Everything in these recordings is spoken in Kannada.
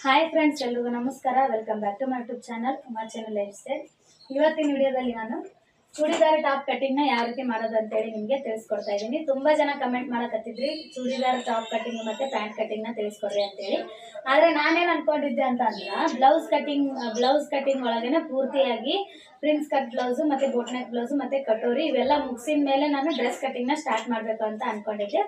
ಹಾಯ್ ಫ್ರೆಂಡ್ಸ್, ಎಲ್ರಿಗೂ ನಮಸ್ಕಾರ. Welcome back to my YouTube channel Uma channel lifestyle. ಇವತ್ತಿನ ವಿಡಿಯೋದಲ್ಲಿ ನಾನು ಚೂಡಿದಾರ್ ಟಾಪ್ ಕಟಿಂಗ್ನ ಯಾವ ರೀತಿ ಮಾಡೋದು ಅಂತೇಳಿ ನಿಮಗೆ ತಿಳಿಸ್ಕೊಡ್ತಾ ಇದ್ದೀನಿ. ತುಂಬ ಜನ ಕಮೆಂಟ್ ಮಾಡಕತ್ತಿದ್ರಿ ಚೂಡಿದಾರ್ ಟಾಪ್ ಕಟಿಂಗ್ ಮತ್ತು ಪ್ಯಾಂಟ್ ಕಟಿಂಗ್ನ ತಿಳಿಸ್ಕೊಡ್ರಿ ಅಂತೇಳಿ. ಆದರೆ ನಾನೇನು ಅಂದ್ಕೊಂಡಿದ್ದೆ ಅಂತ ಅಂದ್ರೆ ಬ್ಲೌಸ್ ಕಟಿಂಗ್ ಒಳಗೇನೆ ಪೂರ್ತಿಯಾಗಿ ಪ್ರಿನ್ಸ್ ಕಟ್ ಬ್ಲೌಸು ಮತ್ತು ಬೋಟ್ನೆಕ್ ಬ್ಲೌಸು ಮತ್ತು ಕಟೋರಿ ಇವೆಲ್ಲ ಮುಗಿಸಿದ ಮೇಲೆ ನಾನು ಡ್ರೆಸ್ ಕಟಿಂಗ್ನ ಸ್ಟಾರ್ಟ್ ಮಾಡಬೇಕು ಅಂತ ಅಂದ್ಕೊಂಡಿದ್ದೆ.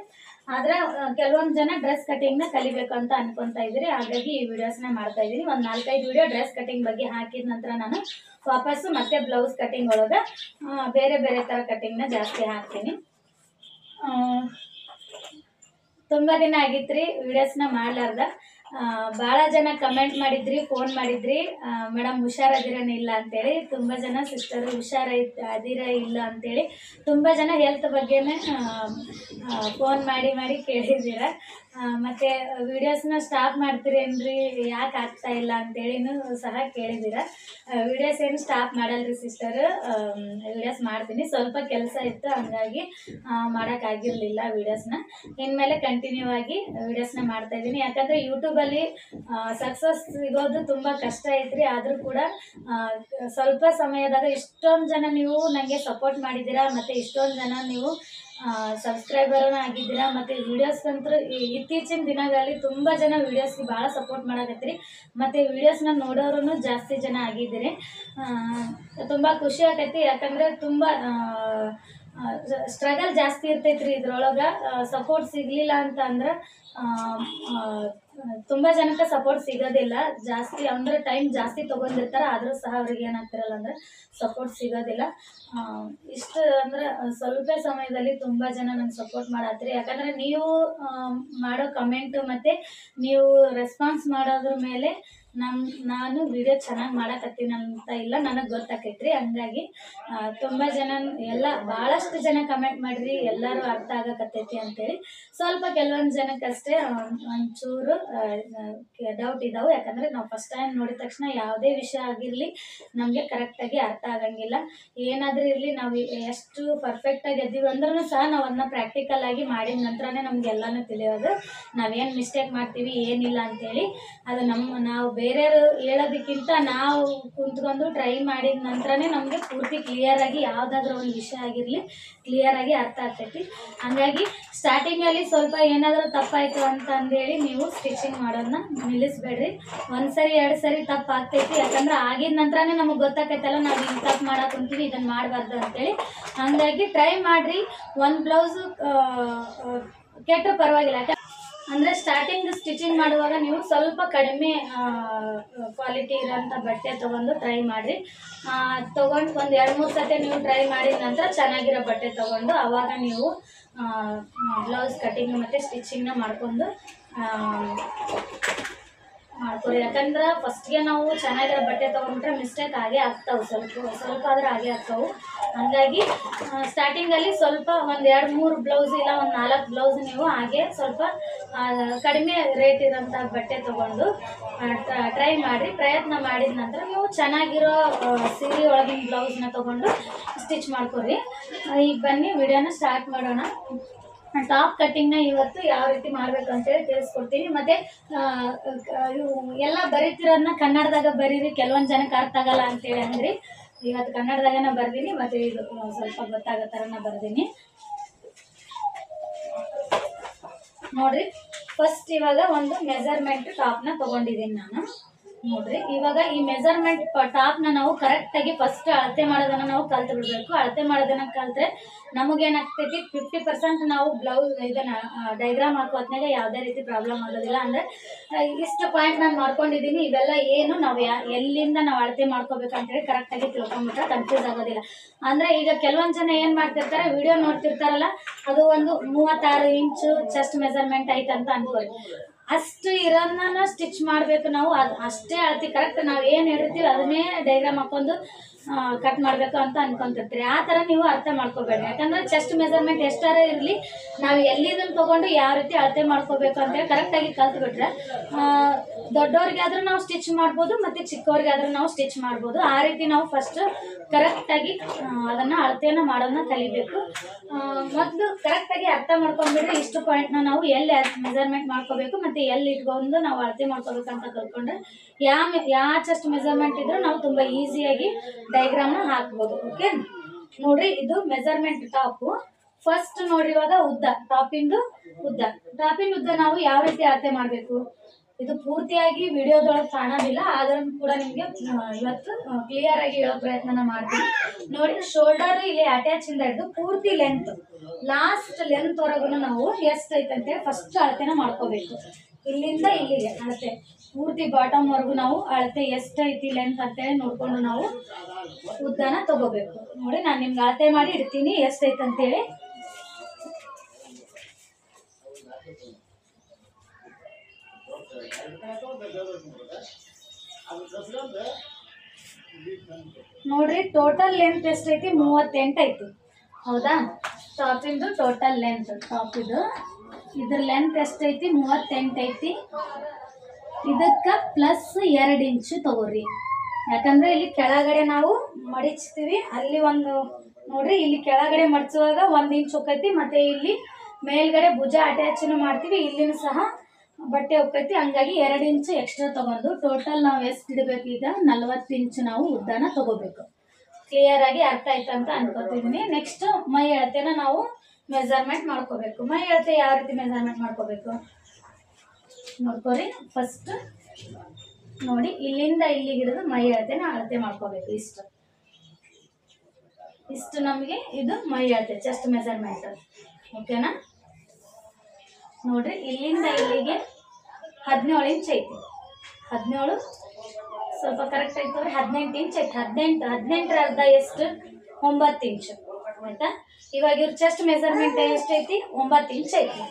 ಆದ್ರೆ ಕೆಲವೊಂದು ಜನ ಡ್ರೆಸ್ ಕಟಿಂಗ್ನ ಕಲಿಬೇಕು ಅಂತ ಅನ್ಕೊಂತಾ ಇದ್ದೀರಿ. ಹಾಗಾಗಿ ಈ ವಿಡಿಯೋಸ್ನ ಮಾಡ್ತಾ ಇದ್ದೀನಿ. ಒಂದು 4-5 ವಿಡಿಯೋ ಡ್ರೆಸ್ ಕಟಿಂಗ್ ಬಗ್ಗೆ ಹಾಕಿದ ನಂತರ ನಾನು ವಾಪಸ್ಸು ಮತ್ತೆ ಬ್ಲೌಸ್ ಕಟಿಂಗ್ ಒಳಗೆ ಬೇರೆ ಬೇರೆ ಥರ ಕಟಿಂಗ್ನ ಜಾಸ್ತಿ ಹಾಕ್ತೀನಿ. ತುಂಬ ದಿನ ಆಗಿತ್ತು ರೀ ವಿಡಿಯೋಸ್ನ ಮಾಡ್ಲಾರ್ದ. ಭಾಳ ಜನ ಕಮೆಂಟ್ ಮಾಡಿದ್ರಿ, ಫೋನ್ ಮಾಡಿದ್ರಿ, ಮೇಡಮ್ ಹುಷಾರದಿರೇನ ಇಲ್ಲ ಅಂತೇಳಿ. ತುಂಬ ಜನ ಸಿಸ್ಟರು ಅದಿರ ಇಲ್ಲ ಅಂತೇಳಿ ತುಂಬ ಜನ ಹೆಲ್ತ್ ಬಗ್ಗೆನೇ ಫೋನ್ ಮಾಡಿ ಕೇಳಿದ್ದೀರ. ಮತ್ತು ವಿಡಿಯೋಸ್ನ ಸ್ಟಾಪ್ ಮಾಡ್ತೀರೇನ್ರಿ, ಯಾಕೆ ಆಗ್ತಾ ಇಲ್ಲ ಅಂತೇಳಿನೂ ಸಹ ಕೇಳಿದ್ದೀರ. ವಿಡಿಯೋಸ್ ಏನು ಸ್ಟಾಪ್ ಮಾಡಲ್ರಿ ಸಿಸ್ಟರ್, ವಿಡಿಯೋಸ್ ಮಾಡ್ತೀನಿ. ಸ್ವಲ್ಪ ಕೆಲಸ ಇತ್ತು, ಹಂಗಾಗಿ ಮಾಡೋಕ್ಕಾಗಿರಲಿಲ್ಲ ವಿಡಿಯೋಸ್ನ. ಇನ್ಮೇಲೆ ಕಂಟಿನ್ಯೂ ಆಗಿ ವಿಡಿಯೋಸ್ನ ಮಾಡ್ತಾಯಿದ್ದೀನಿ. ಯಾಕಂದರೆ ಯೂಟ್ಯೂಬಲ್ಲಿ ಸಕ್ಸಸ್ ಸಿಗೋದು ತುಂಬ ಕಷ್ಟ ಐತ್ರಿ. ಆದರೂ ಕೂಡ ಸ್ವಲ್ಪ ಸಮಯದಾಗ ಇಷ್ಟೊಂದು ಜನ ನೀವು ನನಗೆ ಸಪೋರ್ಟ್ ಮಾಡಿದ್ದೀರಾ, ಮತ್ತು ಇಷ್ಟೊಂದು ಜನ ನೀವು ಸಬ್ಸ್ಕ್ರೈಬರ್ನ ಆಗಿದ್ದೀರಾ. ಮತ್ತು ವಿಡಿಯೋಸ್ಗಂತೂ ಇತ್ತೀಚಿನ ದಿನಗಳಲ್ಲಿ ತುಂಬ ಜನ ವಿಡಿಯೋಸ್ಗೆ ಭಾಳ ಸಪೋರ್ಟ್ ಮಾಡಕತ್ತೀರಿ. ಮತ್ತು ವಿಡಿಯೋಸ್ನ ನೋಡೋರು ಜಾಸ್ತಿ ಜನ ಆಗಿದ್ದೀರಿ. ತುಂಬ ಖುಷಿ ಆಗೈತಿ. ಯಾಕಂದರೆ ತುಂಬ ಸ್ಟ್ರಗಲ್ ಜಾಸ್ತಿ ಇರ್ತೈತ್ರಿ ಇದ್ರೊಳಗೆ. ಸಪೋರ್ಟ್ ಸಿಗಲಿಲ್ಲ ಅಂತ ಅಂದ್ರೆ ತುಂಬ ಜನಕ್ಕೆ ಸಪೋರ್ಟ್ ಸಿಗೋದಿಲ್ಲ. ಜಾಸ್ತಿ ಅಂದರೆ ಟೈಮ್ ಜಾಸ್ತಿ ತೊಗೊಂಡಿರ್ತಾರೆ, ಆದರೂ ಸಹ ಅವ್ರಿಗೆ ಏನಾಗ್ತಿರಲ್ಲ ಅಂದರೆ ಸಪೋರ್ಟ್ ಸಿಗೋದಿಲ್ಲ. ಇಷ್ಟು ಅಂದರೆ ಸ್ವಲ್ಪ ಸಮಯದಲ್ಲಿ ತುಂಬ ಜನ ನಂಗೆ ಸಪೋರ್ಟ್ ಮಾಡತ್ತೀರಿ. ಯಾಕಂದರೆ ನೀವು ಮಾಡೋ ಕಮೆಂಟು ಮತ್ತು ನೀವು ರೆಸ್ಪಾನ್ಸ್ ಮಾಡೋದ್ರ ಮೇಲೆ ನಾನು ವಿಡಿಯೋ ಚೆನ್ನಾಗಿ ಮಾಡಕತ್ತೀನಿ ಅಂತ ಇಲ್ಲ ನನಗೆ ಗೊತ್ತಾಕೈತ್ರಿ. ಹಂಗಾಗಿ ತುಂಬ ಜನ ಭಾಳಷ್ಟು ಜನ ಕಮೆಂಟ್ ಮಾಡಿರಿ, ಎಲ್ಲರೂ ಅರ್ಥ ಆಗಕತ್ತೈತಿ ಅಂತೇಳಿ. ಸ್ವಲ್ಪ ಕೆಲವೊಂದು ಜನಕ್ಕಷ್ಟೇ ಒಂಚೂರು ಡೌಟ್ ಇದ್ದಾವೆ. ಯಾಕಂದರೆ ನಾವು ಫಸ್ಟ್ ಟೈಮ್ ನೋಡಿದ ತಕ್ಷಣ ಯಾವುದೇ ವಿಷಯ ಆಗಿರಲಿ ನಮಗೆ ಕರೆಕ್ಟಾಗಿ ಅರ್ಥ ಆಗಂಗಿಲ್ಲ. ಏನಾದರೂ ಇರಲಿ, ನಾವು ಎಷ್ಟು ಪರ್ಫೆಕ್ಟಾಗಿ ಎದ್ದೀವಿ ಅಂದ್ರೂ ಸಹ ನಾವು ಅದನ್ನ ಪ್ರಾಕ್ಟಿಕಲ್ ಆಗಿ ಮಾಡಿದ ನಂತರನೇ ನಮಗೆಲ್ಲನೂ ತಿಳಿಯೋದು. ನಾವೇನು ಮಿಸ್ಟೇಕ್ ಮಾಡ್ತೀವಿ ಏನಿಲ್ಲ ಅಂತೇಳಿ. ಅದು ನಾವು ಬೇರೆಯವರು ಹೇಳೋದಕ್ಕಿಂತ ನಾವು ಕುಂತ್ಕೊಂಡು ಟ್ರೈ ಮಾಡಿದ ನಂತರನೇ ನಮಗೆ ಪೂರ್ತಿ ಕ್ಲಿಯರಾಗಿ ಯಾವುದಾದ್ರೂ ಒಂದು ವಿಷಯ ಆಗಿರಲಿ ಕ್ಲಿಯರಾಗಿ ಅರ್ಥ ಆಗ್ತೈತಿ. ಹಾಗಾಗಿ ಸ್ಟಾರ್ಟಿಂಗಲ್ಲಿ ಸ್ವಲ್ಪ ಏನಾದರೂ ತಪ್ಪಾಯಿತು ಅಂತಂದೇಳಿ ನೀವು ಸ್ಟಿಚಿಂಗ್ ಮಾಡೋದನ್ನ ನಿಲ್ಲಿಸ್ಬೇಡ್ರಿ. 1 ಸರಿ 2 ಸರಿ ತಪ್ಪು ಆಗ್ತೈತಿ. ಯಾಕಂದ್ರೆ ಆಗಿದ ನಂತರನೇ ನಮಗೆ ಗೊತ್ತಾಕೈತಲ್ಲ ನಾವು ಹಿಂಗೆ ತಪ್ಪು ಮಾಡಕ್ಕೆ ಕುಂತೀವಿ, ಇದನ್ನು ಮಾಡಬಾರ್ದು ಅಂತೇಳಿ. ಹಾಗಾಗಿ ಟ್ರೈ ಮಾಡಿರಿ. ಒಂದು ಬ್ಲೌಸು ಕೆಟ್ಟರು ಪರವಾಗಿಲ್ಲ. ಅಂದರೆ ಸ್ಟಾರ್ಟಿಂಗ್ ಸ್ಟಿಚಿಂಗ್ ಮಾಡುವಾಗ ನೀವು ಸ್ವಲ್ಪ ಕಡಿಮೆ ಕ್ವಾಲಿಟಿ ಇರೋಂಥ ಬಟ್ಟೆ ತೊಗೊಂಡು ಟ್ರೈ ಮಾಡಿರಿ. ತೊಗೊಂಡು ಒಂದು 2-3 ಸತಿ ನೀವು ಟ್ರೈ ಮಾಡಿದ ನಂತರ ಚೆನ್ನಾಗಿರೋ ಬಟ್ಟೆ ತೊಗೊಂಡು ಆವಾಗ ನೀವು ಬ್ಲೌಸ್ ಕಟಿಂಗ್ ಮತ್ತು ಸ್ಟಿಚಿಂಗ್ನ ಮಾಡ್ಕೊರಿ. ಯಾಕಂದ್ರೆ ಫಸ್ಟ್ಗೆ ನಾವು ಚೆನ್ನಾಗಿರೋ ಬಟ್ಟೆ ತೊಗೊಂಡ್ರೆ ಮಿಸ್ಟೇಕ್ ಆಗೇ ಆಗ್ತಾವೆ, ಸ್ವಲ್ಪ ಆದ್ರೆ ಆಗೇ ಆಗ್ತಾವೆ. ಹಾಗಾಗಿ ಸ್ಟಾರ್ಟಿಂಗಲ್ಲಿ ಸ್ವಲ್ಪ ಒಂದು 2-3 ಬ್ಲೌಸ್ ಇಲ್ಲ ಒಂದು 4 ಬ್ಲೌಸ್ ನೀವು ಹಾಗೆ ಸ್ವಲ್ಪ ಕಡಿಮೆ ರೇಟ್ ಇರೋಂಥ ಬಟ್ಟೆ ತೊಗೊಂಡು ಟ್ರೈ ಮಾಡಿರಿ. ಪ್ರಯತ್ನ ಮಾಡಿದ ನಂತರ ನೀವು ಚೆನ್ನಾಗಿರೋ ಸೀರೆ ಒಳಗಿನ ಬ್ಲೌಸ್ನ ತೊಗೊಂಡು ಸ್ಟಿಚ್ ಮಾಡ್ಕೊರಿ. ಈಗ ಬನ್ನಿ ವಿಡಿಯೋನ ಸ್ಟಾರ್ಟ್ ಮಾಡೋಣ. ಟಾಪ್ ಕಟ್ಟಿಂಗ್ನ ಇವತ್ತು ಯಾವ ರೀತಿ ಮಾಡಬೇಕು ಅಂತೇಳಿ ತಿಳಿಸ್ಕೊಡ್ತೀನಿ. ಮತ್ತು ಎಲ್ಲ ಬರೀತಿರೋದನ್ನ ಕನ್ನಡದಾಗ ಬರೀರಿ, ಕೆಲವೊಂದು ಜನಕ್ಕೆ ಅರ್ಥ ಆಗಲ್ಲ ಅಂತೇಳಿ ಅಂದ್ರಿ. ಇವತ್ತು ಕನ್ನಡದಾಗನ ಬರ್ದೀನಿ, ಮತ್ತು ಇದು ಸ್ವಲ್ಪ ಗೊತ್ತಾಗೋ ಥರನ ಬರ್ದೀನಿ ನೋಡ್ರಿ. ಫಸ್ಟ್ ಇವಾಗ ಒಂದು ಮೆಜರ್ಮೆಂಟ್ ಟಾಪ್ನ ತೊಗೊಂಡಿದ್ದೀನಿ ನಾನು. ನೋಡ್ರಿ, ಇವಾಗ ಈ ಮೆಜರ್ಮೆಂಟ್ ಟಾಪ್ನ ನಾವು ಕರೆಕ್ಟಾಗಿ ಫಸ್ಟ್ ಅಳತೆ ಮಾಡೋದನ್ನು ನಾವು ಕಲ್ತು ಬಿಡಬೇಕು. ಅಳತೆ ಮಾಡೋದನ್ನು ಕಲ್ತ್ರೆ ನಮಗೇನಾಗ್ತೈತಿ 50% ನಾವು ಬ್ಲೌಸ್ ಇದನ್ನು ಡೈಗ್ರಾಮ್ ಹಾಕೋತ್ನಾಗ ಯಾವುದೇ ರೀತಿ ಪ್ರಾಬ್ಲಮ್ ಆಗೋದಿಲ್ಲ. ಅಂದರೆ ಇಷ್ಟು ಪಾಯಿಂಟ್ ನಾನು ಮಾಡ್ಕೊಂಡಿದ್ದೀನಿ, ಇವೆಲ್ಲ ಏನು ನಾವು ಎಲ್ಲಿಂದ ನಾವು ಅಳತೆ ಮಾಡ್ಕೋಬೇಕಂತೇಳಿ ಕರೆಕ್ಟಾಗಿ ತಿಳ್ಕೊಂಬಿಟ್ರೆ ಕನ್ಫ್ಯೂಸ್ ಆಗೋದಿಲ್ಲ. ಅಂದರೆ ಈಗ ಕೆಲವೊಂದು ಜನ ಏನು ಮಾಡ್ತಿರ್ತಾರೆ, ವಿಡಿಯೋ ನೋಡ್ತಿರ್ತಾರಲ್ಲ, ಅದು ಒಂದು 36 ಇಂಚು ಚೆಸ್ಟ್ ಮೆಜರ್ಮೆಂಟ್ ಐತಂತ ಅನ್ಕೊಳ್ಳಿ. ಅಷ್ಟು ಇರೋದನ್ನ ಸ್ಟಿಚ್ ಮಾಡಬೇಕು ನಾವು. ಅದು ಅಷ್ಟೇ ಅಳತೆ ಕರೆಕ್ಟ್ ನಾವು ಏನು ಹೇಳಿರ್ತೀವಿ ಅದನ್ನೇ ಡೈಗ್ರಾಮ್ ಹಾಕೊಂಡು ಕಟ್ ಮಾಡಬೇಕು ಅಂತ ಅನ್ಕೊಂತಿರ್ತೀರಿ. ಆ ಥರ ನೀವು ಅರ್ಥ ಮಾಡ್ಕೋಬೇಡ್ರಿ. ಯಾಕಂದ್ರೆ ಚೆಸ್ಟ್ ಮೆಜರ್ಮೆಂಟ್ ಎಷ್ಟಾರ ಇರಲಿ, ನಾವು ಎಲ್ಲಿದನ್ನು ತೊಗೊಂಡು ಯಾವ ರೀತಿ ಅಳತೆ ಮಾಡ್ಕೋಬೇಕು ಅಂತೇಳಿ ಕರೆಕ್ಟಾಗಿ ಕಲ್ತ್ಬಿಟ್ರೆ ದೊಡ್ಡವ್ರಿಗಾದ್ರೂ ನಾವು ಸ್ಟಿಚ್ ಮಾಡ್ಬೋದು ಮತ್ತು ಚಿಕ್ಕವ್ರಿಗಾದ್ರೂ ನಾವು ಸ್ಟಿಚ್ ಮಾಡ್ಬೋದು. ಆ ರೀತಿ ನಾವು ಫಸ್ಟ್ ಕರೆಕ್ಟಾಗಿ ಅದನ್ನು ಅಳತೆಯನ್ನು ಮಾಡೋದನ್ನ ಕಲಿಬೇಕು. ಮೊದಲು ಕರೆಕ್ಟಾಗಿ ಅರ್ಥ ಮಾಡ್ಕೊಂಡ್ಬಿಟ್ರೆ ಇಷ್ಟು ಪಾಯಿಂಟ್ನ ನಾವು ಎಲ್ಲಿ ಮೆಜರ್ಮೆಂಟ್ ಮಾಡ್ಕೋಬೇಕು ಮತ್ತು ಎಲ್ಲಿ ಇಟ್ಕೊಂಡು ನಾವು ಅಳತೆ ಮಾಡ್ಕೋಬೇಕಂತ ಕಲ್ತ್ಕೊಂಡ್ರೆ ಯಾವ ಚೆಸ್ಟ್ ಮೆಜರ್ಮೆಂಟ್ ಇದ್ರೂ ನಾವು ತುಂಬ ಈಸಿಯಾಗಿ ಡಯಾಗ್ರಾಮ್ನ ಹಾಕ್ಬೋದು. ಓಕೆ, ನೋಡ್ರಿ ಇದು ಮೆಜರ್ಮೆಂಟ್ ಟಾಪು. ಫಸ್ಟ್ ನೋಡ್ರಿ ಇವಾಗ ಉದ್ದ, ಟಾಪಿಂದು ಉದ್ದ ನಾವು ಯಾವ ರೀತಿ ಅಳತೆ ಮಾಡಬೇಕು, ಇದು ಪೂರ್ತಿಯಾಗಿ ವಿಡಿಯೋದೊಳಗೆ ಕಾಣೋದಿಲ್ಲ, ಆದ್ರೂ ಕೂಡ ನಿಮಗೆ ಇವತ್ತು ಕ್ಲಿಯರ್ ಆಗಿ ಹೇಳೋ ಪ್ರಯತ್ನ ಮಾಡ್ತೀನಿ. ನೋಡಿ, ಶೋಲ್ಡರ್ ಇಲ್ಲಿ ಅಟ್ಯಾಚ್ ಇಂದ ಹಿಡಿದು ಪೂರ್ತಿ ಲೆಂತ್, ಲಾಸ್ಟ್ ಲೆಂತ್ ವರೆಗೂ ನಾವು ಎಷ್ಟೈತೆ ಅಂತೇಳಿ ಫಸ್ಟ್ ಅಳತೆನ ಮಾಡ್ಕೋಬೇಕು. ಇಲ್ಲಿಂದ ಇಲ್ಲಿಗೆ ಅಳತೆ ಪೂರ್ತಿ ಬಾಟಮ್ ವರೆಗೂ ನಾವು ಅಳತೆ ಎಷ್ಟೈತಿ ಲೆಂತ್ ಅಂತೇಳಿ ನೋಡ್ಕೊಂಡು ನಾವು ಉದ್ದನ ತಗೋಬೇಕು. ನೋಡಿ, ನಾನು ನಿಮ್ಗೆ ಅಳತೆ ಮಾಡಿ ಇಡ್ತೀನಿ ಎಷ್ಟೈತೆ ಅಂತೇಳಿ. ನೋಡ್ರಿ, ಟೋಟಲ್ ಲೆಂತ್ ಎಷ್ಟೈತಿ? 38 ಐತಿ. ಹೌದಾ? ಟಾಪಿಂದು ಟೋಟಲ್ ಲೆಂತ್, ಟಾಪಿದು ಇದ್ರ ಲೆಂತ್ ಎಷ್ಟೈತಿ? 38 ಐತಿ. ಇದಕ್ಕೆ ಪ್ಲಸ್ 2 ಇಂಚು ತಗೋರಿ. ಯಾಕಂದ್ರೆ ಇಲ್ಲಿ ಕೆಳಗಡೆ ನಾವು ಮಡಿಚ್ತೀವಿ, ಅಲ್ಲಿ ಒಂದು ನೋಡ್ರಿ, ಇಲ್ಲಿ ಕೆಳಗಡೆ ಮಡಿಸುವಾಗ 1 ಇಂಚ್ ಹೋಗ್ತೈತಿ, ಮತ್ತೆ ಇಲ್ಲಿ ಮೇಲ್ಗಡೆ ಭುಜ ಅಟ್ಯಾಚನ್ನು ಮಾಡ್ತೀವಿ, ಇಲ್ಲಿನೂ ಸಹ ಬಟ್ಟೆ ಹೋಗ್ತೈತಿ. ಹಂಗಾಗಿ 2 ಇಂಚು ಎಕ್ಸ್ಟ್ರಾ ತಗೊಂಡು ಟೋಟಲ್ ನಾವು ಎಷ್ಟು ಇಡಬೇಕು? ಈಗ 40 ಇಂಚು ನಾವು ಉದ್ದನ ತಗೋಬೇಕು. ಕ್ಲಿಯರ್ ಆಗಿ ಅರ್ಥ ಆಯ್ತು ಅಂತ ಅನ್ಕೋತಿದ್ದೀನಿ. ನೆಕ್ಸ್ಟ್ ಮೈ ಅಳತೆನ ನಾವು ಮೆಜರ್ಮೆಂಟ್ ಮಾಡ್ಕೋಬೇಕು. ಮೈ ಅಳತೆ ಯಾವ ರೀತಿ ಮೆಜರ್ಮೆಂಟ್ ಮಾಡ್ಕೋಬೇಕು ನೋಡ್ಕೋರಿ. ಫಸ್ಟ್ ನೋಡಿ, ಇಲ್ಲಿಂದ ಇಲ್ಲಿಗೆ ಹಿಡಿದು ಮೈ ಅಳತೆನ ಅಳತೆ ಮಾಡ್ಕೋಬೇಕು. ಇಷ್ಟು ನಮಗೆ ಇದು ಮೈ ಅಳತೆ, ಚೆಸ್ಟ್ ಮೆಜರ್ಮೆಂಟ್. ಓಕೆನಾ? ನೋಡ್ರಿ, ಇಲ್ಲಿಂದ ಇಲ್ಲಿಗೆ 17 ಇಂಚ್ ಐತಿ. 17 ಸ್ವಲ್ಪ ಕರೆಕ್ಟ್ ಆಯ್ತು. 18 ಇಂಚ್ ಐತಿ. 18ರ ಅರ್ಧ ಎಷ್ಟು? 9 ಇಂಚು. ಆಯ್ತಾ? ಇವಾಗ ಇವ್ರ ಚೆಸ್ಟ್ ಮೆಜರ್ಮೆಂಟ್ ಎಷ್ಟೈತಿ? 9 ಇಂಚ್ ಐತಿ.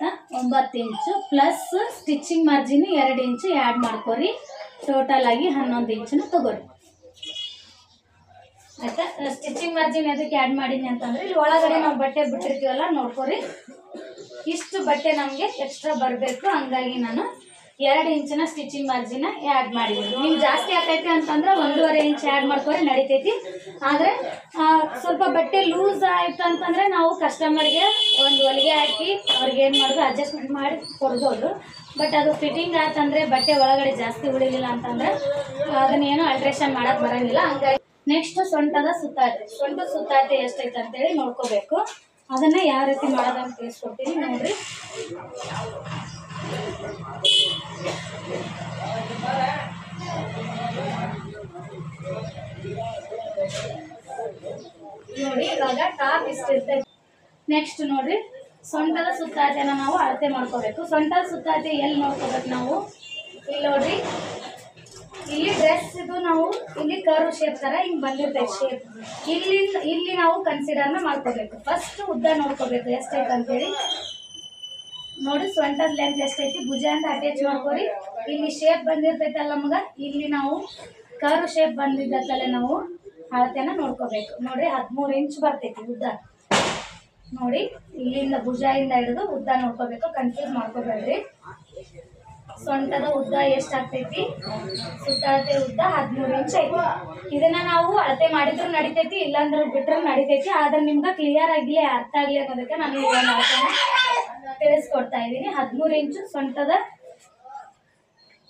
9 ಇಂಚು ಪ್ಲಸ್ ಸ್ಟಿಚಿಂಗ್ ಮಾರ್ಜಿನ್ 2 ಇಂಚು ಆ್ಯಡ್ ಮಾಡ್ಕೊರಿ. ಟೋಟಲ್ ಆಗಿ 11 ಇಂಚನ್ನು ತಗೋರಿ. ಆಯ್ತಾ? ಸ್ಟಿಚಿಂಗ್ ಮಾರ್ಜಿನ್ ಅದಕ್ಕೆ ಆ್ಯಡ್ ಮಾಡೀನಿ ಅಂತಂದ್ರೆ ಇಲ್ಲಿ ಒಳಗಡೆ ನಾವು ಬಟ್ಟೆ ಬಿಟ್ಟಿರ್ತೀವಲ್ಲ, ನೋಡ್ಕೊರಿ. ಇಷ್ಟು ಬಟ್ಟೆ ನಮಗೆ ಎಕ್ಸ್ಟ್ರಾ ಬರಬೇಕು. ಹಂಗಾಗಿ ನಾನು 2 ಇಂಚಿನ ಸ್ಟಿಚಿಂಗ್ ಮಾರ್ಜಿನ ಆ್ಯಡ್ ಮಾಡಿದ್ದೀನಿ. ನೀವು ಜಾಸ್ತಿ ಆಗ್ತೈತಿ ಅಂತಂದ್ರೆ 1.5 ಇಂಚ್ ಆ್ಯಡ್ ಮಾಡ್ಕೊರಿ, ನಡಿತೈತಿ. ಆದರೆ ಸ್ವಲ್ಪ ಬಟ್ಟೆ ಲೂಸ್ ಆಯ್ತು ಅಂತಂದರೆ ನಾವು ಕಸ್ಟಮರ್ಗೆ ಒಂದು ಹೊಲಿಗೆ ಹಾಕಿ ಅವ್ರಿಗೆ ಏನು ಮಾಡೋದು ಅಡ್ಜಸ್ಟ್ಮೆಂಟ್ ಮಾಡಿ ಕೊಡ್ಬೋದು. ಬಟ್ ಅದು ಫಿಟ್ಟಿಂಗ್ ಆಯ್ತಂದರೆ ಬಟ್ಟೆ ಒಳಗಡೆ ಜಾಸ್ತಿ ಉಳಿಲಿಲ್ಲ ಅಂತಂದರೆ ಅದನ್ನೇನು ಅಲ್ಟ್ರೇಷನ್ ಮಾಡೋಕ್ಕೆ ಬರೋಂಗಿಲ್ಲ. ಹಂಗಾಗಿ ನೆಕ್ಸ್ಟ್ ಸೊಂಟದ ಸುತ್ತಾಟೆ ಎಷ್ಟೈತೆ ಅಂತೇಳಿ ನೋಡ್ಕೋಬೇಕು. ಅದನ್ನು ಯಾವ ರೀತಿ ಮಾಡೋದಂತ ತಿಳಿಸ್ಕೊಡ್ತೀನಿ ನೋಡ್ರಿ. ನೋಡಿ, ಇವಾಗ ಟಾಪ್ ಇಷ್ಟಿರ್ತೈತೆ. ನೆಕ್ಸ್ಟ್ ನೋಡ್ರಿ, ಸೊಂಟದ ಸುತ್ತಾಟೆನ ನಾವು ಅಳತೆ ಮಾಡ್ಕೋಬೇಕು. ಸೊಂಟದ ಸುತ್ತಾಟೆ ಎಲ್ಲಿ ನೋಡ್ಕೋಬೇಕು ನಾವು? ಇಲ್ಲಿ ನೋಡ್ರಿ, ಇಲ್ಲಿ ಡ್ರೆಸ್ ಇದು ನಾವು ಇಲ್ಲಿ ಕರ್ವ್ ಶೇಪ್ ತರ ಹಿಂಗೆ ಬಂದಿರ್ತೈತೆ ಶೇಪ್. ಇಲ್ಲಿ ನಾವು ಕನ್ಸಿಡರ್ನ ಮಾಡ್ಕೋಬೇಕು. ಫಸ್ಟ್ ಉದ್ದ ನೋಡ್ಕೋಬೇಕು ಎಷ್ಟೈತೆ ಅಂತೇಳಿ. ನೋಡಿ, ಸೊಂಟದ ಲೆಂತ್ ಎಷ್ಟೈತಿ, ಭುಜ ಅಂತ ಅಟ್ಯಾಚ್ ಮಾಡ್ಕೋರಿ. ಇಲ್ಲಿ ಶೇಪ್ ಬಂದಿರ್ತೈತಲ್ಲ ನಮ್ಗೆ, ಇಲ್ಲಿ ನಾವು ಕರ್ವ್ ಶೇಪ್ ಬಂದಿದ್ದಲ್ಲೇ ನಾವು ಅಳತೆನ ನೋಡ್ಕೋಬೇಕು. ನೋಡ್ರಿ, 13 ಇಂಚ್ ಬರ್ತೈತಿ ಉದ್ದ. ನೋಡಿ, ಇಲ್ಲಿಂದ ಭುಜದಿಂದ ಹಿಡಿದು ಉದ್ದ ನೋಡ್ಕೋಬೇಕು. ಕನ್ಫ್ಯೂಸ್ ಮಾಡ್ಕೋಬೇಡ್ರಿ. ಸೊಂಟದ ಉದ್ದ ಎಷ್ಟಾಗ್ತೈತಿ? ಸುತ್ತಾಳತೆ ಉದ್ದ 13 ಇಂಚ್ ಐತಿ. ಇದನ್ನ ನಾವು ಅಳತೆ ಮಾಡಿದ್ರು ನಡಿತೈತಿ, ಇಲ್ಲಾಂದ್ರೆ ಬಿಟ್ರೆ ನಡಿತೈತಿ. ಆದ್ರೆ ನಿಮ್ಗೆ ಕ್ಲಿಯರ್ ಆಗಲಿ ಅರ್ಥ ಆಗಲಿ ಅನ್ನೋದಕ್ಕೆ ನಾನು ಈ ಒಂದು ಅಳತೆನ ತಿಳಿಸ್ಕೊಡ್ತಾ ಇದ್ದೀನಿ. 13 ಇಂಚು ಸೊಂಟದ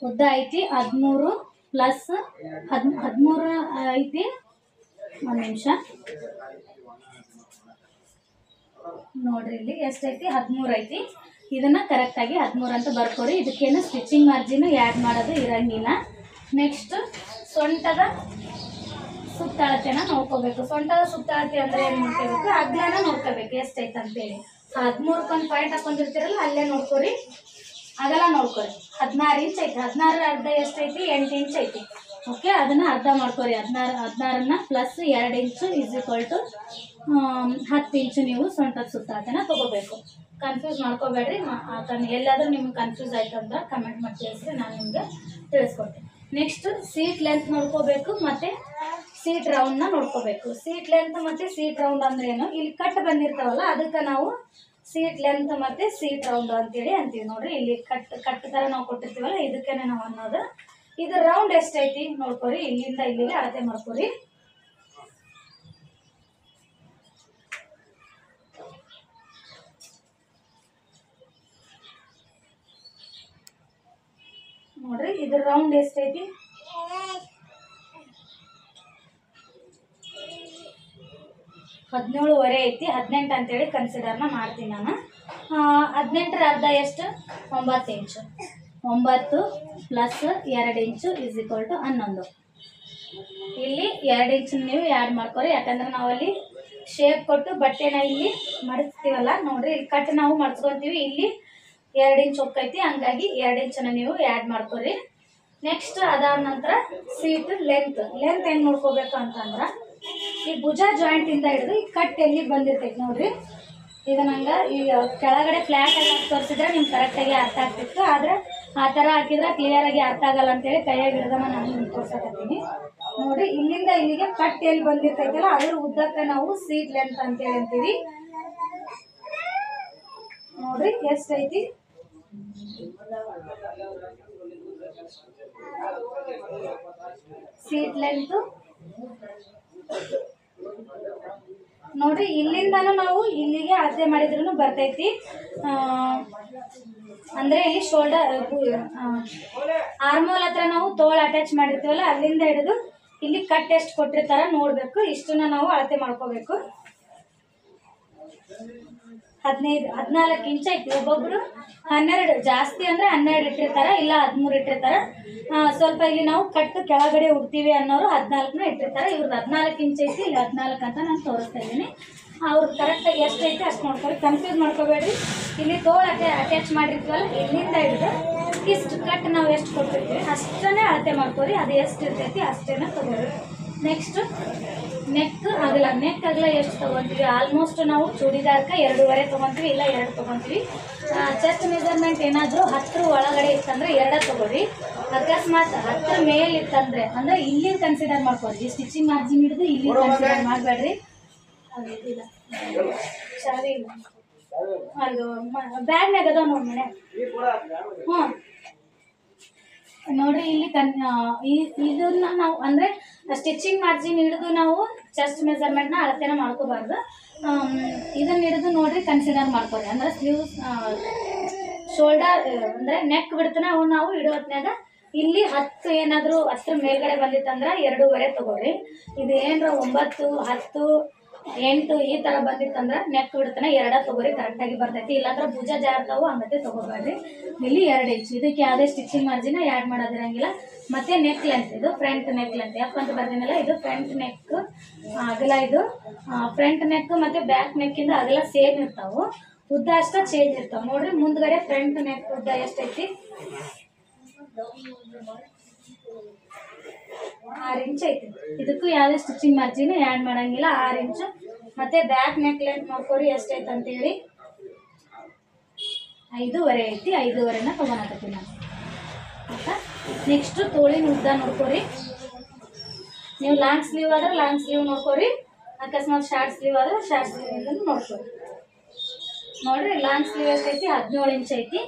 ಉದ್ದ ಐತಿ. 13 ಪ್ಲಸ್ 13 ಐತಿ. ಒಂದು ನಿಮಿಷ ನೋಡ್ರಿ, ಇಲ್ಲಿ ಎಷ್ಟೈತಿ? 13 ಐತಿ. ಇದನ್ನು ಕರೆಕ್ಟಾಗಿ 13 ಅಂತ ಬರ್ಕೊರಿ. ಇದಕ್ಕೇನು ಸ್ಟಿಚಿಂಗ್ ಮಾರ್ಜಿನ್ ಆ್ಯಡ್ ಮಾಡೋದು ಇರಂಗಿಲ್ಲ. ನೆಕ್ಸ್ಟ್ ಸೊಂಟದ ಸುತ್ತಾಳತೆನ ನೋಡ್ಕೋಬೇಕು. ಸೊಂಟದ ಸುತ್ತಾಳತೆ ಅಂದರೆ ಏನು ನೋಡ್ಕೋಬೇಕು? ಅಗ್ಲನ ನೋಡ್ಕೋಬೇಕು ಎಷ್ಟೈತೆ ಅಂತೇಳಿ. 13ಕ್ಕೆ ಒಂದು ಪಾಯಿಂಟ್ ಹಾಕೊಂಡಿರ್ತೀರಲ್ಲ, ಅಲ್ಲೇ ನೋಡ್ಕೊರಿ. ಅಗಲ ನೋಡ್ಕೊರಿ. 16 ಇಂಚ್ ಐತಿ. 16 ಅರ್ಧ ಎಷ್ಟೈತಿ? 8 ಇಂಚ್ ಐತಿ. ಓಕೆ, ಅದನ್ನು ಅರ್ಧ ಮಾಡ್ಕೊರಿ. 16ನ plus 2 inch is equal to 10 inch ನೀವು ಸೊಂಟದ ಸುತ್ತಾಳತೆನ ತೊಗೋಬೇಕು. ಕನ್ಫ್ಯೂಸ್ ಮಾಡ್ಕೋಬೇಡ್ರಿ. ಎಲ್ಲಾದರೂ ನಿಮ್ಗೆ ಕನ್ಫ್ಯೂಸ್ ಆಯ್ತು ಅಂತ ಕಮೆಂಟ್ ಮಾಡಿ ತಿಳಿಸ್ರಿ, ನಾನು ನಿಮಗೆ ತಿಳಿಸ್ಕೊಡ್ತೀನಿ. ನೆಕ್ಸ್ಟ್ ಸೀಟ್ ಲೆಂತ್ ನೋಡ್ಕೋಬೇಕು ಮತ್ತು ಸೀಟ್ ರೌಂಡ್ನ ನೋಡ್ಕೋಬೇಕು. ಸೀಟ್ ಲೆಂತ್ ಮತ್ತು ಸೀಟ್ ರೌಂಡ್ ಅಂದ್ರೆ ಏನು, ಇಲ್ಲಿ ಕಟ್ ಬಂದಿರ್ತಾವಲ್ಲ ಅದಕ್ಕೆ ನಾವು ಸೀಟ್ ಲೆಂತ್ ಮತ್ತು ಸೀಟ್ ರೌಂಡ್ ಅಂತೇಳಿ ಅಂತೀವಿ. ನೋಡ್ರಿ ಇಲ್ಲಿ ಕಟ್ ಥರ ನಾವು ಕೊಟ್ಟಿರ್ತೀವಲ್ಲ ಇದಕ್ಕೇನೆ ನಾವು ಅನ್ನೋದು. ಇದು ರೌಂಡ್ ಎಷ್ಟೈತಿ ನೋಡ್ಕೊರಿ, ಇಲ್ಲಿಂದ ಇಲ್ಲಿಗೆ ಅಳತೆ ಮಾಡ್ಕೊರಿ. ನೋಡ್ರಿ ಇದ್ರ ರೌಂಡ್ ಎಷ್ಟೈತಿ, 17.5 ಐತಿ. 18 ಅಂತೇಳಿ ಕನ್ಸಿಡರ್ನ ಮಾಡ್ತೀನಿ ನಾನು. 18ರ ಅರ್ಧ ಎಷ್ಟು, 9 ಇಂಚು. 9 ಪ್ಲಸ್ 2 ಇಂಚು ಇಸ್ ಈಕ್ವಲ್ ಟು 11. ಇಲ್ಲಿ 2 ಇಂಚು ನೀವು ಆ್ಯಡ್ ಮಾಡ್ಕೊರಿ, ಯಾಕಂದ್ರೆ ನಾವಲ್ಲಿ ಶೇಪ್ ಕೊಟ್ಟು ಬಟ್ಟೆನ ಇಲ್ಲಿ ಮಡಿಸ್ತೀವಲ್ಲ. ನೋಡ್ರಿ ಇಲ್ಲಿ ಕಟ್ ನಾವು ಮಡ್ಸ್ಕೊತೀವಿ, ಇಲ್ಲಿ 2 ಇಂಚ್ ಹೋಗ್ತೈತಿ, ಹಂಗಾಗಿ 2 ಇಂಚನ್ನ ನೀವು ಆ್ಯಡ್ ಮಾಡ್ಕೊರಿ. ನೆಕ್ಸ್ಟ್ ಅದಾದ ನಂತರ ಸೀಟ್ ಲೆಂತ್ ಹೆಂಗೆ ನೋಡ್ಕೋಬೇಕು ಅಂತಂದ್ರೆ, ಈ ಭುಜ ಜಾಯಿಂಟಿಂದ ಹಿಡಿದು ಈ ಕಟ್ ಎಲ್ಲಿಗೆ ಬಂದಿರ್ತೈತಿ ನೋಡ್ರಿ. ಈಗ ನಂಗೆ ಈಗ ಕೆಳಗಡೆ ಫ್ಲ್ಯಾಟ್ ಆಗಿ ತೋರಿಸಿದ್ರೆ ನಿಮ್ಗೆ ಕರೆಕ್ಟಾಗಿ ಅರ್ಥ ಆಗ್ತಿತ್ತು, ಆದರೆ ಆ ಥರ ಹಾಕಿದ್ರೆ ಕ್ಲಿಯರಾಗಿ ಅರ್ಥ ಆಗಲ್ಲ ಅಂತೇಳಿ ಕೈಯಾಗಿ ಹಿಡ್ದನ ನಾನು ನಿಮ್ಗೆ ತೋರ್ಸಕತ್ತೀನಿ. ನೋಡ್ರಿ ಇಲ್ಲಿಂದ ಇಲ್ಲಿಗೆ ಕಟ್ ಎಲ್ಲಿ ಬಂದಿರ್ತೈತಲ್ಲ ಅದ್ರ ಉದ್ದಕ್ಕೆ ನಾವು ಸೀಟ್ ಲೆಂತ್ ಅಂತೇಳಿ ಅಂತೀವಿ. ನೋಡ್ರಿ ಎಷ್ಟೈತಿ, ಸೀಟ್ ಲೆಂತ್ ನೋಡ್ರಿ ಇಲ್ಲಿಂದನೂ ನಾವು ಇಲ್ಲಿಗೆ ಅಳತೆ ಮಾಡಿದ್ರೂ ಬರ್ತೈತಿ. ಅಂದರೆ ಇಲ್ಲಿ ಶೋಲ್ಡರ್ ಆರ್ಮೋಲ್ ಹತ್ರ ನಾವು ತೋಳು ಅಟ್ಯಾಚ್ ಮಾಡಿರ್ತೀವಲ್ಲ ಅಲ್ಲಿಂದ ಹಿಡಿದು ಇಲ್ಲಿ ಕಟ್ ಎಷ್ಟು ಕೊಟ್ಟಿರ್ತಾರ ನೋಡಬೇಕು. ಇಷ್ಟನ್ನ ನಾವು ಅಳತೆ ಮಾಡ್ಕೋಬೇಕು. 14 ಇಂಚ್ ಐತಿ. ಒಬ್ಬೊಬ್ರು 12, ಜಾಸ್ತಿ ಅಂದರೆ 12 ಇಟ್ಟಿರ್ತಾರೆ, ಇಲ್ಲ 13 ಇಟ್ಟಿರ್ತಾರೆ. ಸ್ವಲ್ಪ ಇಲ್ಲಿ ನಾವು ಕಟ್ಟು ಕೆಳಗಡೆ ಉಡ್ತೀವಿ ಅನ್ನೋರು 14ನ ಇಟ್ಟಿರ್ತಾರೆ. ಇವ್ರದ್ದು 14 ಇಂಚ್ ಐತಿ, ಇಲ್ಲಿ 14 ಅಂತ ನಾನು ತೋರಿಸ್ತಾ ಇದ್ದೀನಿ. ಅವ್ರು ಕರೆಕ್ಟಾಗಿ ಎಷ್ಟು ಐತಿ ಅಷ್ಟು ನೋಡ್ಕೊರಿ, ಕನ್ಫ್ಯೂಸ್ ಮಾಡ್ಕೋಬೇಡ್ರಿ. ಇಲ್ಲಿ ತೋಳು ಅಟ್ಯಾಚ್ ಮಾಡಿರ್ತೀವಲ್ಲ ಇಲ್ಲಿಂದ ಹಿಡಿದು ಇಷ್ಟು ಕಟ್ ನಾವು ಎಷ್ಟು ಕೊಟ್ಟಿರ್ತೀವಿ ಅಷ್ಟನ್ನೇ ಅಳತೆ ಮಾಡ್ಕೊರಿ. ಅದು ಎಷ್ಟು ಇರ್ತೈತಿ ಅಷ್ಟೇನ ತಗೋರಿ. ನೆಕ್ಸ್ಟ್ ನೆಕ್ ಅಗಲ ಎಷ್ಟು ತೊಗೊತೀವಿ, ಆಲ್ಮೋಸ್ಟ್ ನಾವು ಚೂಡಿದಾರಕ್ಕೆ 2.5 ತೊಗೊತೀವಿ, ಇಲ್ಲ 2 ತೊಗೊತೀವಿ. ಚೆಸ್ಟ್ ಮೆಜರ್ಮೆಂಟ್ ಏನಾದರೂ 10 ಒಳಗಡೆ ಇತ್ತಂದ್ರೆ 2 ತೊಗೊರಿ. ಅಕಸ್ಮಾತ್ 10 ಮೇಲೆ ಇತ್ತಂದ್ರೆ ಅಂದರೆ ಇಲ್ಲಿ ಕನ್ಸಿಡರ್ ಮಾಡ್ಕೊರಿ. ಸ್ಟಿಚಿಂಗ್ ಮಾರ್ಜಿನ್ ಹಿಡಿದು ಇಲ್ಲಿ ಕನ್ಸಿಡರ್ ಮಾಡಬೇಡ್ರಿ. ಇಲ್ಲ ಚಾವಿ ಇಲ್ಲ, ಅದು ಬ್ಯಾಗ್ನಾಗ ಅದಾವ ನೋಡಿ ಮನೆ. ಹ್ಞೂ ನೋಡ್ರಿ ಇಲ್ಲಿ ಇದನ್ನ ನಾವು ಅಂದರೆ ಸ್ಟಿಚಿಂಗ್ ಮಾರ್ಜಿನ್ ಹಿಡಿದು ನಾವು ಚೆಸ್ಟ್ ಮೆಜರ್ಮೆಂಟ್ನ ಅಳತೆನ ಮಾಡ್ಕೋಬಾರ್ದು. ಇದನ್ನ ಹಿಡಿದು ನೋಡ್ರಿ ಕನ್ಸಿಡರ್ ಮಾಡ್ಕೊರಿ. ಅಂದ್ರೆ ಸ್ಲೀವ್ಸ್ ಶೋಲ್ಡರ್ ಅಂದರೆ ನೆಕ್ ಬಿಡ್ತಾನೆ ಅವು ನಾವು ಇಡೋ ಹೊತ್ನಾಗ ಇಲ್ಲಿ 10 ಏನಾದರೂ 10 ಮೇಲ್ಗಡೆ ಬಂದಿತ್ತಂದ್ರೆ 2.5 ತೊಗೊರಿ. ಇದು ಏನರ 9, 10, 8 ಈ ಥರ ಬಂದಿತ್ತಂದ್ರೆ ನೆಕ್ ಬಿಡ್ತಾನೆ 2 ತೊಗೊರಿ, ಕರೆಕ್ಟಾಗಿ ಬರ್ತೈತಿ. ಇಲ್ಲಾಂದ್ರೆ ಭುಜ ಜಾರ್ತಾವು ಹಂಗತ್ತೆ ತೊಗೋಬೇಡ್ರಿ. ಇಲ್ಲಿ 2 ಇಂಚ್, ಇದಕ್ಕೆ ಯಾವುದೇ ಸ್ಟಿಚಿಂಗ್ ಮಾರ್ಜಿನ ಆ್ಯಡ್ ಮಾಡೋದಿರಂಗಿಲ್ಲ. ಮತ್ತು ನೆಕ್ ಲೆಂತ್, ಇದು ಫ್ರಂಟ್ ನೆಕ್ ಲೆಂತ್ ಎಫ್ ಅಂತ ಬರ್ತೀನಲ್ಲ, ಇದು ಫ್ರಂಟ್ ನೆಕ್ ಅಗಲ. ಇದು ಫ್ರಂಟ್ ನೆಕ್ ಮತ್ತು ಬ್ಯಾಕ್ ನೆಕ್ಕಿಂದ ಅಗಲ ಸೇಮ್ ಇರ್ತಾವೆ, ಉದ್ದ ಅಷ್ಟೇ ಚೇಂಜ್ ಇರ್ತಾವೆ. ನೋಡ್ರಿ ಮುಂದ್ಗಡೆ ಫ್ರಂಟ್ ನೆಕ್ ಉದ್ದ ಎಷ್ಟೈತಿ, 6 ಇಂಚ್ ಐತಿ. ಇದಕ್ಕೂ ಯಾವುದೇ ಸ್ಟಿಚಿಂಗ್ ಮಾರ್ಜಿನ್ ಆ್ಯಡ್ ಮಾಡೋಂಗಿಲ್ಲ, 6 ಇಂಚು. ಮತ್ತು ಬ್ಯಾಕ್ ನೆಕ್ ಲೆಂತ್ ನೋಡ್ಕೊರಿ ಎಷ್ಟೈತೆ ಅಂತೇಳಿ, 5.5 ಐತಿ. 5.5ನ ತೊಗೊಳಕತ್ತೀನಿ ನಾನು. ಆಯ್ತಾ, ನೆಕ್ಸ್ಟು ತೋಳಿನ ಉದ್ದ ನೋಡ್ಕೊರಿ. ನೀವು ಲಾಂಗ್ ಸ್ಲೀವ್ ಆದ್ರೆ ಲಾಂಗ್ ಸ್ಲೀವ್ ನೋಡ್ಕೊರಿ, ಅಕಸ್ಮಾತ್ ಶಾರ್ಟ್ ಸ್ಲೀವ್ ಆದ್ರೆ ಶಾರ್ಟ್ ಸ್ಲೀವಿಂದ ನೋಡ್ಕೊರಿ. ನೋಡ್ರಿ ಲಾಂಗ್ ಸ್ಲೀವ್ ಎಷ್ಟೈತಿ, 17 ಇಂಚ್ ಐತಿ.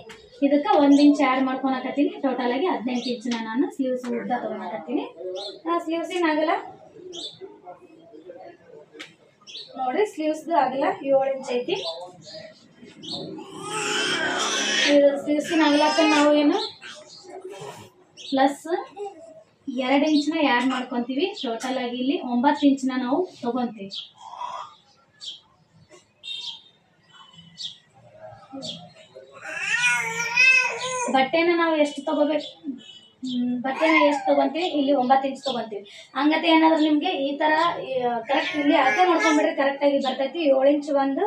ಇದಕ್ಕೆ 1 ಇಂಚ್ ಆ್ಯಡ್ ಮಾಡ್ಕೊಳಕತ್ತೀನಿ. ಟೋಟಲಾಗಿ 18 ಇಂಚನ್ನ ನಾನು ಸ್ಲೀವ್ಸ್ ಉದ್ದ ತೊಗೊಳಕತ್ತೀನಿ. ಸ್ಲೀವ್ಸಿನ ಆಗಲ್ಲ ನೋಡ್ರಿ, ಸ್ಲೀವ್ಸ್ದು ಆಗಲ್ಲ 7 ಇಂಚ್ ಐತಿ. ಇದು ಸ್ಲೀವ್ಸಿನ ಆಗಲಕ್ಕ ನಾವು ಏನು ಪ್ಲಸ್ 2 ಇಂಚನ್ನ ಆ್ಯಡ್ ಮಾಡ್ಕೊತೀವಿ. ಟೋಟಲಾಗಿ ಇಲ್ಲಿ 9 ಇಂಚನ್ನ ನಾವು ತೊಗೊತೀವಿ. ಬಟ್ಟೆನ ನಾವು ಎಷ್ಟು ತೊಗೋಬೇಕು, ಬಟ್ಟೆನ ಎಷ್ಟು ತೊಗೊತೀವಿ, ಇಲ್ಲಿ 9 ಇಂಚ್ ತೊಗೊತೀವಿ. ಹಂಗತೆ ಏನಾದರೂ ನಿಮಗೆ ಈ ಥರ ಕರೆಕ್ಟ್ ಇಲ್ಲಿ ಅಳತೆ ಮಾಡ್ಕೊಂಡ್ಬಿಡ್ರಿ, ಕರೆಕ್ಟಾಗಿ ಬರ್ತೈತಿ. 7 ಇಂಚ್ 1,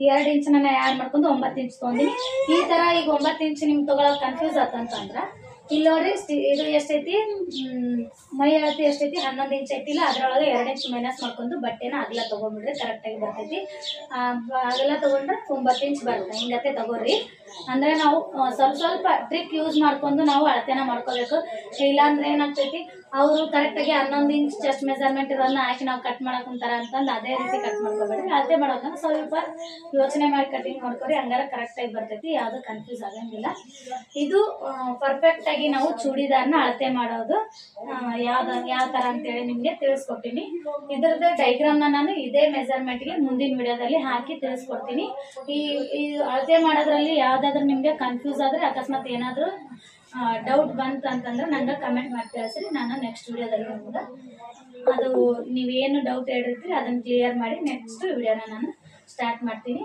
2 ಇಂಚನ್ನ ಆ್ಯಡ್ ಮಾಡ್ಕೊಂಡು 9 ಇಂಚ್ ತೊಗೊಂಡಿನಿ. ಈ ಥರ ಈಗ 9 ಇಂಚ್ ನಿಮ್ಗೆ ತೊಗೊಳಕ್ಕೆ ಕನ್ಫ್ಯೂಸ್ ಆತಂತಂದ್ರೆ ಇಲ್ಲಿ ನೋಡ್ರಿ ಇದು ಎಷ್ಟೈತಿ, ಮೈ ಅಳತೆ ಎಷ್ಟೈತಿ, 11 ಇಂಚ್ ಐತಿಲ್ಲ, ಅದರೊಳಗೆ 2 ಇಂಚ್ ಮೈನಸ್ ಮಾಡ್ಕೊಂಡು ಬಟ್ಟೆನ ಅಗಲ ತೊಗೊಂಡ್ಬಿಡ್ರಿ, ಕರೆಕ್ಟಾಗಿ ಬರ್ತೈತಿ. ಅಗಲ ತೊಗೊಂಡ್ರೆ 9 ಇಂಚ್ ಬರುತ್ತೆ. ಹಿಂಗತ್ತೆ ತಗೋರಿ. ಅಂದರೆ ನಾವು ಸ್ವಲ್ಪ ಟ್ರಿಕ್ ಯೂಸ್ ಮಾಡ್ಕೊಂಡು ನಾವು ಅಳತೆನ ಮಾಡ್ಕೋಬೇಕು. ಇಲ್ಲಾಂದ್ರೆ ಏನಾಗ್ತೈತಿ, ಅವರು ಕರೆಕ್ಟಾಗಿ 11 ಇಂಚ್ ಚೆಸ್ಟ್ ಮೆಜರ್ಮೆಂಟ್ ಇರೋದನ್ನ ಹಾಕಿ ನಾವು ಕಟ್ ಮಾಡಕ್ಕೆ ಕುಂತಾರ ಅಂತಂದು ಅದೇ ರೀತಿ ಕಟ್ ಮಾಡ್ಕೋಬೇಡ್ರಿ. ಅಳತೆ ಮಾಡೋದನ್ನ ಸ್ವಲ್ಪ ಯೋಚನೆ ಮಾಡಿ ಕಟಿಂಗ್ ಮಾಡ್ಕೊರಿ, ಹಂಗಾರೆ ಕರೆಕ್ಟಾಗಿ ಬರ್ತೈತಿ, ಯಾವುದು ಕನ್ಫ್ಯೂಸ್ ಆಗಂಗಿಲ್ಲ. ಇದು ಪರ್ಫೆಕ್ಟಾಗಿ ನಾವು ಚೂಡಿದಾರನ ಅಳತೆ ಮಾಡೋದು ಯಾವ ಥರ ಅಂತೇಳಿ ನಿಮಗೆ ತಿಳಿಸ್ಕೊಡ್ತೀನಿ. ಇದರದ್ದು ಡೈಗ್ರಾಮ್ನ ನಾನು ಇದೇ ಮೆಜರ್ಮೆಂಟ್ಗೆ ಮುಂದಿನ ವಿಡಿಯೋದಲ್ಲಿ ಹಾಕಿ ತಿಳಿಸ್ಕೊಡ್ತೀನಿ. ಈ ಅಳತೆ ಮಾಡೋದ್ರಲ್ಲಿ ಯಾವುದಾದ್ರೂ ನಿಮಗೆ ಕನ್ಫ್ಯೂಸ್ ಆದರೆ, ಅಕಸ್ಮಾತ್ ಏನಾದರೂ ಡೌಟ್ ಬಂತು ಅಂತಂದ್ರೆ ನಂಗೆ ಕಮೆಂಟ್ ಮಾಡಿ ತಿಳಿಸ್ರಿ. ನಾನು ನೆಕ್ಸ್ಟ್ ವಿಡಿಯೋದಲ್ಲಿ ನಿಮ್ಗೆ ಅದು ನೀವೇನು ಡೌಟ್ ಹೇಳಿರ್ತೀರಿ ಅದನ್ನು ಕ್ಲಿಯರ್ ಮಾಡಿ ನೆಕ್ಸ್ಟ್ ವಿಡಿಯೋನ ನಾನು ಸ್ಟಾರ್ಟ್ ಮಾಡ್ತೀನಿ.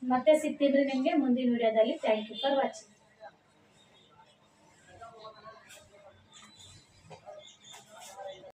ಮತ್ತೆ ಸಿಗ್ತೀನಿ ನಿಮಗೆ ಮುಂದಿನ ವಿಡಿಯೋದಲ್ಲಿ. Thank you for watching.